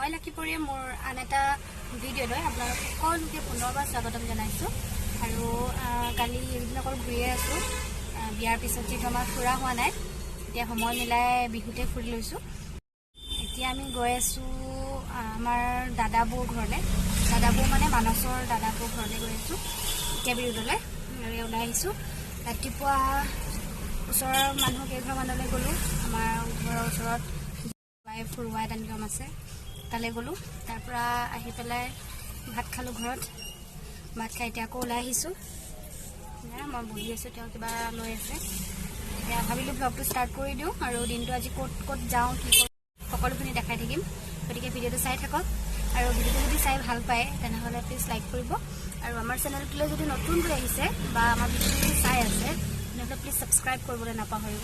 মই লাকিপুৰীয়ে মোৰ আন এটা ভিডিঅ'লৈ আপোনালোক সকলোকে পুনৰবাৰ স্বাগতম জনাইছোঁ। আৰু কালি এইবিলাকৰ ঘূৰিয়ে আছোঁ। বিয়াৰ পিছত যিহেতু আমাৰ ফুৰা হোৱা নাই, এতিয়া সময় মিলাই বিহুতে ফুৰি লৈছোঁ। এতিয়া আমি গৈ আছোঁ আমাৰ দাদাবৌৰ ঘৰলৈ। দাদাবৌ মানে মানসৰ দাদাবৌৰ ঘৰলৈ গৈ আছোঁ কেবি ৰোডলৈ। আৰু ওলাই আহিছোঁ। ৰাতিপুৱা ওচৰৰ মানুহ কেইঘৰমানলৈ গ'লোঁ। আমাৰ ঘৰৰ ওচৰত ফুৰুৱা এটা নিয়ম আছে, তালৈ গ'লোঁ। তাৰপৰা আহি পেলাই ভাত খালোঁ ঘৰত। ভাত খাই এতিয়া আকৌ ওলাই আহিছোঁ। মই বহি আছোঁ, তেওঁ কিবা লৈ আছে। এতিয়া ভাবিলোঁ ব্লগটো ষ্টাৰ্ট কৰি দিওঁ আৰু দিনটো আজি ক'ত ক'ত যাওঁ, কি কৰোঁ সকলোখিনি দেখাই থাকিম। গতিকে ভিডিঅ'টো চাই থাকক। আৰু ভিডিঅ'টো যদি চাই ভাল পায় তেনেহ'লে প্লিজ লাইক কৰিব। আৰু আমাৰ চেনেলটোলৈ যদি নতুনকৈ আহিছে বা আমাৰ ভিডিঅ'টো যদি চাই আছে তেনেহ'লে প্লিজ ছাবস্ক্ৰাইব কৰিবলৈ নাপাহৰিব।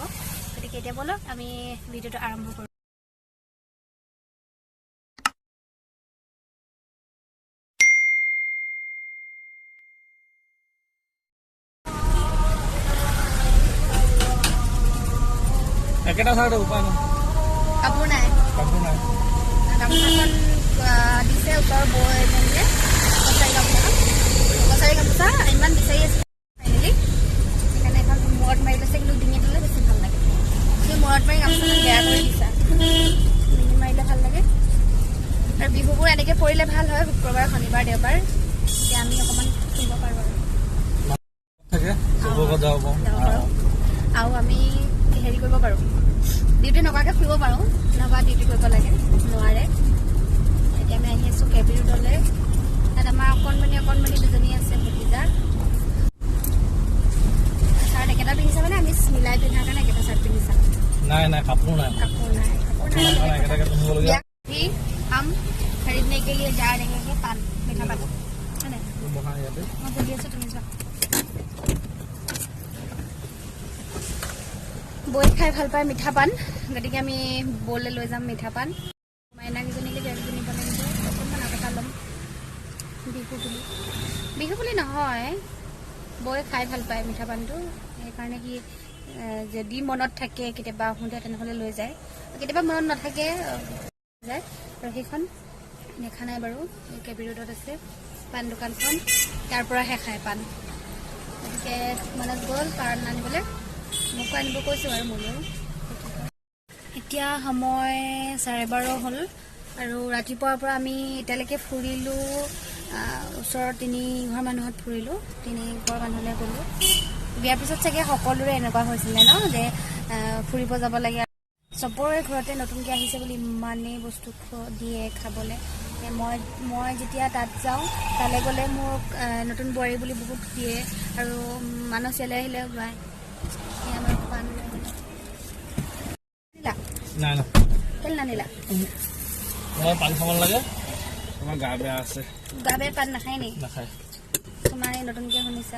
গতিকে এতিয়া ব'লক আমি ভিডিঅ'টো আৰম্ভ কৰোঁ। একেটা চাইডে উপায় নাই, কাপোৰ নাই, কাপোৰখন দিছে ওচৰৰ বৌ এজনীয়ে কছাৰী গামোচা ইমান বিচাৰি আছে ফাইনেলি। সেইকাৰণে এখন মূৰত মাৰি লৈছে, কিন্তু ডিঙিত দিলে বেছি ভাল লাগে। সেই মূৰত মাৰি গামোচাখন বেয়া কৰি দিছা, ডিঙিত মাৰিলে ভাল লাগে। আৰু বিহুবোৰ এনেকৈ পৰিলে ভাল হয়, শুক্ৰবাৰ শনিবাৰ দেওবাৰ। এতিয়া আমি অকণমান ফুৰিব পাৰোঁ আৰু আমি হেৰি কৰিব পাৰোঁ, ডিউটি নকৰাকৈ ফুৰিব পাৰোঁ। নহবা ডিউটি কৰিব লাগে, নোৱাৰে। এতিয়া আমি আহি আছোঁ কেবি ৰোডলৈ। তাত আমাৰ অকণমানি দুজনী আছে ভতিজা। চাৰ্ট একেটা পিন্ধিছে মানে আমি মিলাই পিন্ধাৰ কাৰণে একেটা চাৰ্ট পিন্ধিছা। নাই কাপোৰ নাই, हम खरीदने के लिए जा रहे हैं पान, मीठा पान है ना। मैं बोली ऐसे तुम जा বৈ খাই ভাল পায় মিঠা পান। গতিকে আমি বৌলৈ লৈ যাম মিঠা পান। মাইনাকেইজনীলৈ কিবা কিবি নিব লাগিব। অকণমান আগতে ল'ম। বিহু বুলি নহয়, বৈ খাই ভাল পায় মিঠা পানটো। সেইকাৰণে সি যদি মনত থাকে কেতিয়াবা আহোঁতে তেনেহ'লে লৈ যায়, কেতিয়াবা মনত নাথাকে যায়। আৰু সেইখন দেখা নাই বাৰু, কেবি ৰোডত আছে পাণ দোকানখন, তাৰ পৰাহে খায় পাণ। গতিকে মানত গ'ল পাণ আনিবলৈ, মোকো আনিব কৈছোঁ আৰু ময়ো। এতিয়া সময় 12:30 হ'ল আৰু ৰাতিপুৱাৰ পৰা আমি এতিয়ালৈকে ফুৰিলোঁ। ওচৰৰ 3 ঘৰ মানুহত ফুৰিলোঁ, 3 ঘৰ মানুহলৈ গ'লোঁ। বিয়াৰ পিছত চাগে সকলোৰে এনেকুৱা হৈছিলে ন, যে ফুৰিব যাব লাগে। চবৰে ঘৰতে নতুনকৈ আহিছে বুলি ইমানেই বস্তু দিয়ে খাবলৈ। মই যেতিয়া তাত যাওঁ, তালৈ গ'লে মোক নতুন বোৱাৰী বুলি বহুত দিয়ে। আৰু মানুহ চেলাই আহিলে ওলাই আমাৰ পাণ নানিলা পানী খাব লাগে। তোমাৰ গা বেয়া আছে, গা বেয়া পাণ নাখায় নি? নাখায়। তোমাৰ এই নতুনকৈ শুনিছা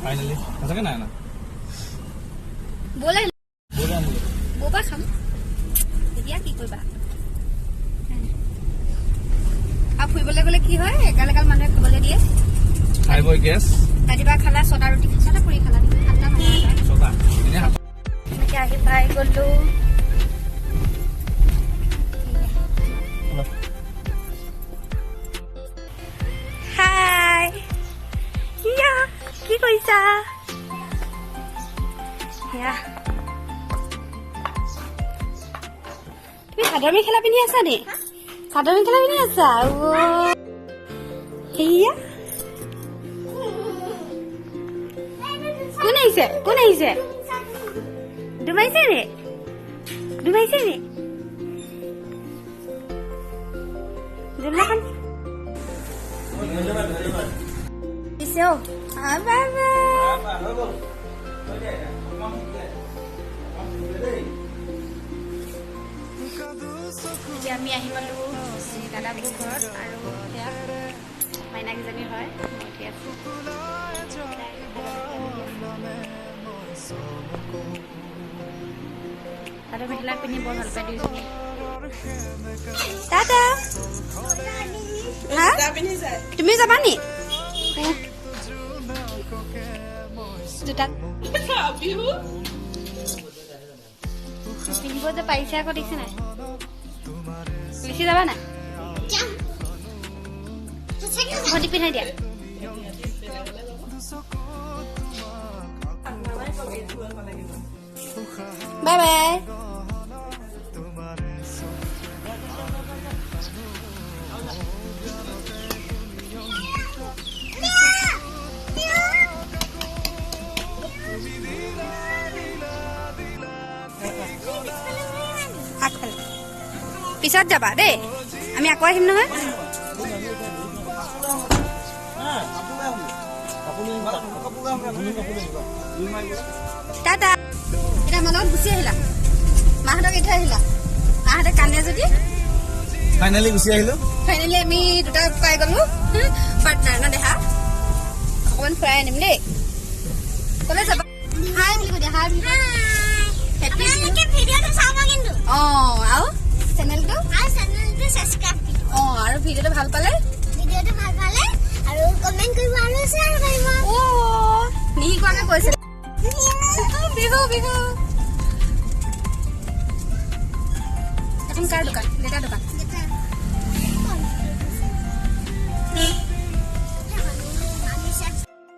ফাইনেলি সঁচাকৈ নাই ব'লে ব'বা খাম। এতিয়া কি কৰিবা? আৰু ফুৰিবলৈ গ'লে কি হয়, এগাল মানুহে খাবলৈ দিয়ে। খাই বৈ গেছ। ৰাতিপুৱা খালা 6টা ৰুটি খাইছা নে পুৰি খালা? 8টা নহয়, 6টা। এনেকৈ আহি পাই গ'লোঁ। হাই, কি কৰিছা? তুমি চাদৰ মেখেলা পিন্ধি আছা নি? চাদৰ মেখেলা পিন্ধি আছা? সেয়া কোন আহিছে? ডুবাইছে নে? জুমলাখন দিছে। এতিয়া আমি আহি পালোঁ দাদাবৌৰ ঘৰত। আৰু এতিয়া মাইনাকেইজনী হয়, মই উঠি আছোঁ। চাদৰ মেখেলা পিন্ধি বৰ ভাল পায় দুইজনী। দাদা তুমি যাবা নি? জোতা পিন্ধিব যে পাৰিছে আকৌ, দেখিছে নাই? বেছি যাবা নাই ভণ্টি পিন্ধাই দিয়া বাই বাই পিছত যাবা দেই আমি আকৌ আহিম নহয় টাটা এতিয়া আমাৰ লগত গুচি আহিলা মাহঁতক এৰি থৈ আহিলা মাহঁতে কান্দে যদি ফাইনেলি গুচি আহিলো ফাইনেলি আমি দুটা পাই গলো পাৰ্টনাৰ ন দেহা অকণমান ফুৰাই আনিম দেই কলৈ যাবা হাই বুলি কৈ দিয়া হাই বুলি অঁ আৰু চেনেলটো আৰু ভিডিঅ'টো ভাল পালে আৰু কমেণ্ট কৰিব আৰু শ্বেয়াৰ কৰিব নিহি কোৱাকে কৈছে বিহু বিহু এখন কাৰ দোকান দেউতাৰ দোকান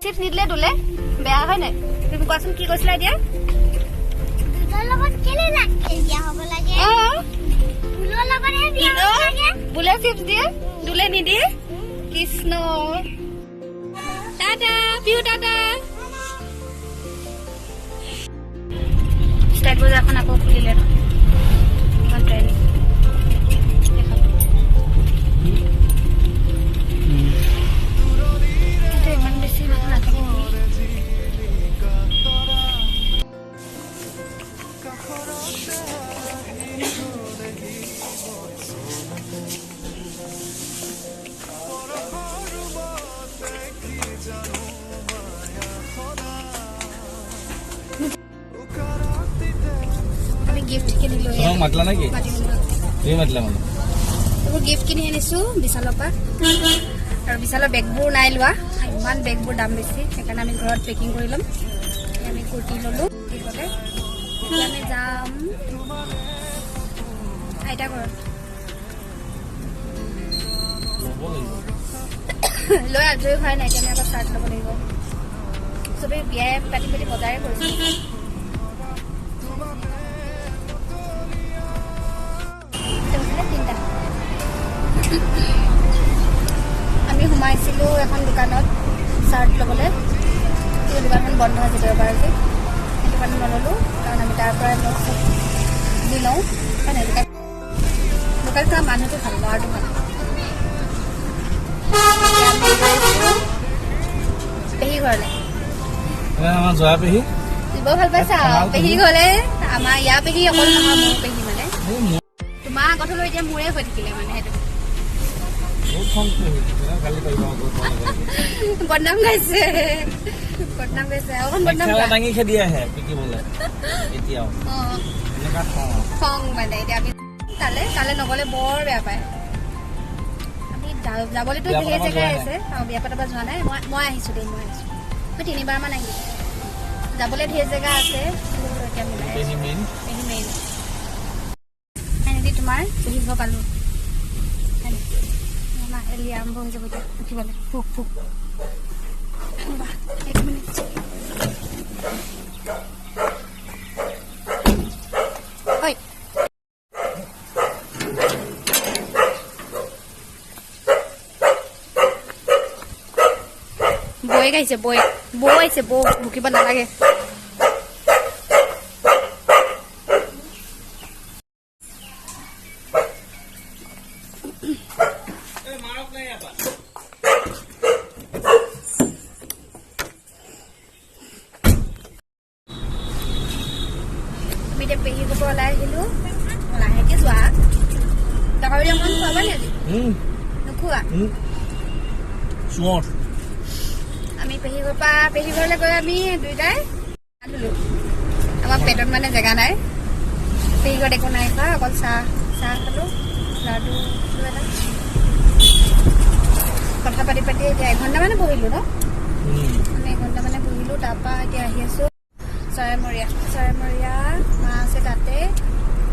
চিপছ নিদিলে তোলে বেয়া হয় নাই তুমি কোৱাচোন কি কৈছিলা এতিয়া বোলে চিপছ দিয়ে দুলে নিদিয়ে কৃষ্ণ টাটা পিহু টাটা ষ্টাইট বজাৰখন আকৌ খুলিলে ন ইমান ট্ৰেইনিং ইমান বেছি নাথাকে গিফ্ট কিনি লৈ মাতলা নেকি তুমি মাতিলা মানে এইবোৰ গিফ্ট কিনি আনিছো বিশালৰ পৰা আৰু বিশালৰ বেগবোৰ নাই লোৱা ইমান বেগবোৰ দাম বেছি সেইকাৰণে আমি ঘৰত পেকিং কৰি ল'ম আমি কুৰ্তি ল'লো আমি যাম আইতা ঘৰত লৈ আজৰি হোৱাই নাই এতিয়া আমি আকৌ চাৰ্ট ল'ব লাগিব চবেই বিয়াই পাতি পাতি বজাৰে কৰিছোঁ আমি সোমাইছিলোঁ এখন দোকানত চাৰ্ট ল'বলৈ সেই দোকানখন বন্ধ আছে দেওবাৰ আজি সেই দোকানত নল'লোঁ কাৰণ আমি তাৰ পৰাই দি লওঁ কাৰণ সেই দোকানখন মানুহটো ভাল ল'ৰাটো ভাল পেহী ঘৰলৈ আমাৰ জয়া পেহী দিব ভাল পাইছা পেহী ঘৰলৈ আমাৰ ইয়াৰ পেহী অকল নহয় মোৰ পেহী মানে তোমাৰ কথালৈ এতিয়া মোৰে হৈ থাকিলে মানে সেইটো বদনাম গাইছে অকণ বদনাম দাঙি খেদি আহে পিকিবলৈ এতিয়াও খং মানে এতিয়া আমি তালে নগলে বৰ বেয়া পায় আমি যাবলৈতো ধেৰ জেগাই আছে বিয়া পতাব যোৱা নাই মই আহিছোঁ দেই মই 3বাৰমান আহিলোঁ যাবলৈ ধেৰ জেগা আছে এতিয়া মেইন এনেদি তোমাৰ পঢ়িব পালোঁ এলি আৰম্ভ হৈ যাব এতিয়া উঠিবলৈ ফুক ফুক 1 মিনিট হয় বৌয়ে গাইছে বৌ আহিছে বৌ ভুকিব নালাগে এতিয়া পেহী গোবৰ ওলাই আহিলোঁ লাহেকে যোৱা টকাৰি অকণ খুৱাবা নি আজি নোখোৱা আমি পেহী ঘৰলৈ গৈ আমি দুইটাই আনিলোঁ আমাৰ পেটত মানে জেগা নাই পেহী ঘৰত একো নাই খোৱা অকল চাহ খালোঁ লাডু এটা কথা পাতি এতিয়া 1 ঘণ্টামানে বহিলোঁ ন আমি 1 ঘণ্টামানে বহিলোঁ তাৰপৰা এতিয়া আহি আছোঁ চৰাইমৰীয়া মা আছে তাতে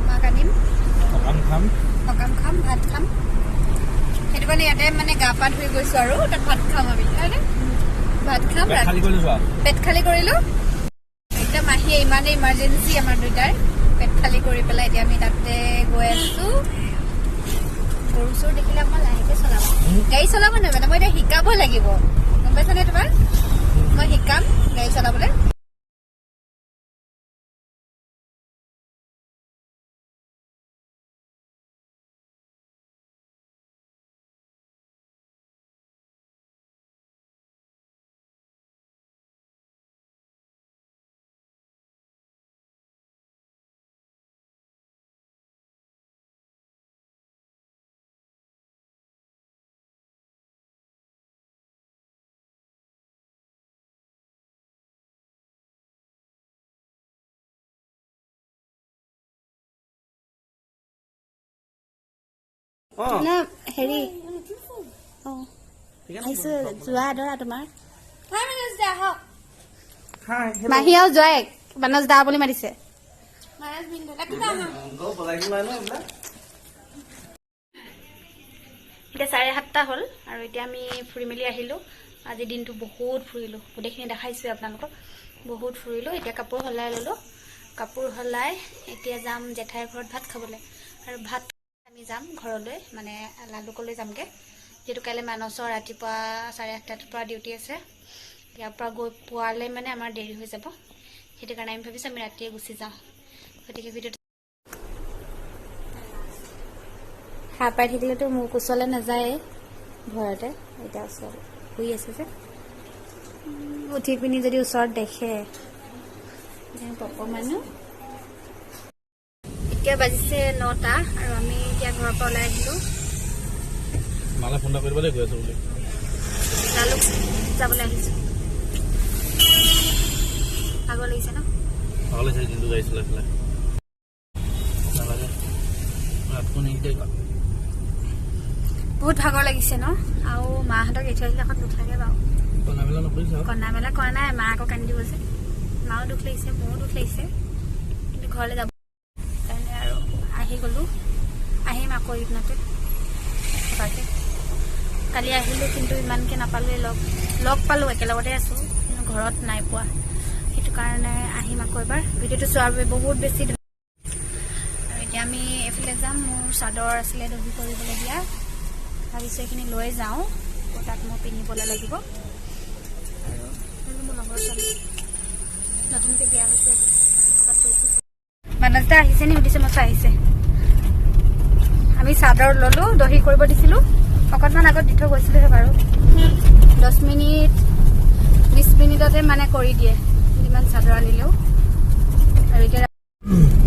মাক আনিম সকাম খাম ভাত খাম সেইটো কাৰণে ইয়াতে মানে গা পা ধুই গৈছো আৰু তাত ভাত খাম আমি হয়নে ভাত খাম পেট খালি কৰিলো একদম আহি ইমানেই ইমাৰ্জেঞ্চি আমাৰ দুইটাৰ পেট খালি কৰি পেলাই এতিয়া আমি তাতে গৈ আছো গৰু চৰু দেখিলে অকমান লাহেকে চলাব গাড়ী চলাব নহয় মানে মই এতিয়া শিকাব লাগিব গম পাইছানে তোমাৰ মই শিকাম গাড়ী চলাবলৈ হেৰি আহিছো যোৱা ধৰা তোমাৰ মাহী আৰু জয়েক মানস দা বুলি মাতিছে এতিয়া 7:30 হ'ল আৰু এতিয়া আমি ফুৰি মেলি আহিলো আজি দিনটো বহুত ফুৰিলো গোটেইখিনি দেখাইছো আপোনালোকক বহুত ফুৰিলো এতিয়া কাপোৰ সলাই ললো কাপোৰ সলাই এতিয়া যাম জেঠাইৰ ঘৰত ভাত খাবলৈ আৰু ভাত আমি যাম ঘৰলৈ মানে লালুকলৈ যামগে যেটো কাইলৈ মানসৰ ৰাতিপুৱা 8:30 পৰা ডিউটি আছে ইয়াৰ পৰা গৈ পোৱালে মানে আমাৰ দেৰি হৈ যাব সেইটো কাৰণে আমি ভাবিছো আমি ৰাতিয়ে গুচি যাওঁ গতিকে ভিডিঅ'টো হাঁ পাই থাকিলেতো মোৰ কোচলে নাযায় ঘৰতে এতিয়া ওচৰত শুই আছে যে উঠি পিনি যদি ওচৰত দেখে পপ মানুহ এতিয়া বাজিছে 9টা আৰু আমি এতিয়া ঘৰৰ পৰা ওলাই আহিলো মালে ফোন কৰিবলৈ গৈ আছো বুলি লালুক যাবলৈ আহিছো আগৰ লাগিছে ন আগলে চাই দিনটো যাইছিল এফালে বহুত ভাগৰ লাগিছে ন আৰু মাহঁতক এৰি থৈ আহিলে এখন দুখ লাগে বাৰু কন্দা মেলা কৰা নাই মা আকৌ কান্দি দিব যে মাও দুখ লাগিছে মোৰো দুখ লাগিছে কিন্তু ঘৰলৈ যাব কাৰণে আৰু আহি গ'লো আহিম আকৌ ইদিনতে থকাকে কালি আহিলোঁ কিন্তু ইমানকৈ নাপালোঁৱে লগ পালোঁ একেলগতে আছোঁ কিন্তু ঘৰত নাই পোৱা সেইটো কাৰণে আহিম আকৌ এবাৰ ভিডিঅ'টো চোৱাৰ বাবে বহুত বেছি আৰু এতিয়া আমি এইফালে যাম মোৰ চাদৰ আছিলে দহি কৰিবলৈ দিয়া ভাবিছোঁ এইখিনি লৈ যাওঁ তাত মই পিন্ধিবলৈ লাগিব আৰু মোৰ লগৰ ছোৱালী নতুনকৈ বিয়া হৈছে মানস দা আহিছে নি সুধিছে মই আহিছে আমি চাদৰ ললো দহি কৰিব দিছিলো অকণমান আগত দি থৈ গৈছিলোহে বাৰু 10 মিনিট 20 মিনিটতে মানে কৰি দিয়ে যিমান চাদৰ আনিলেও আৰু এতিয়া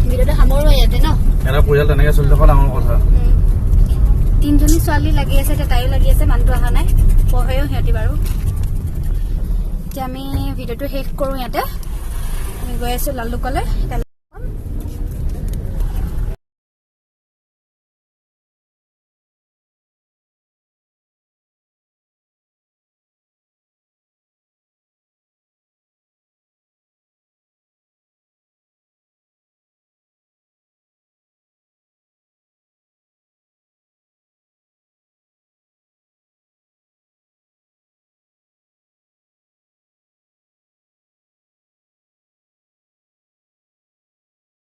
ভিডিঅ'টো সামৰো ইয়াতে ন এটা পৰিয়াল তেনেকৈ চলি থকা ডাঙৰ কথা 3জনী ছোৱালী লাগি আছে তাইও লাগি আছে মানুহটো অহা নাই পঢ়েও সিহঁতি বাৰু এতিয়া আমি ভিডিঅ'টো শেষ কৰোঁ ইয়াতে আমি গৈ আছোঁ লালুকলৈ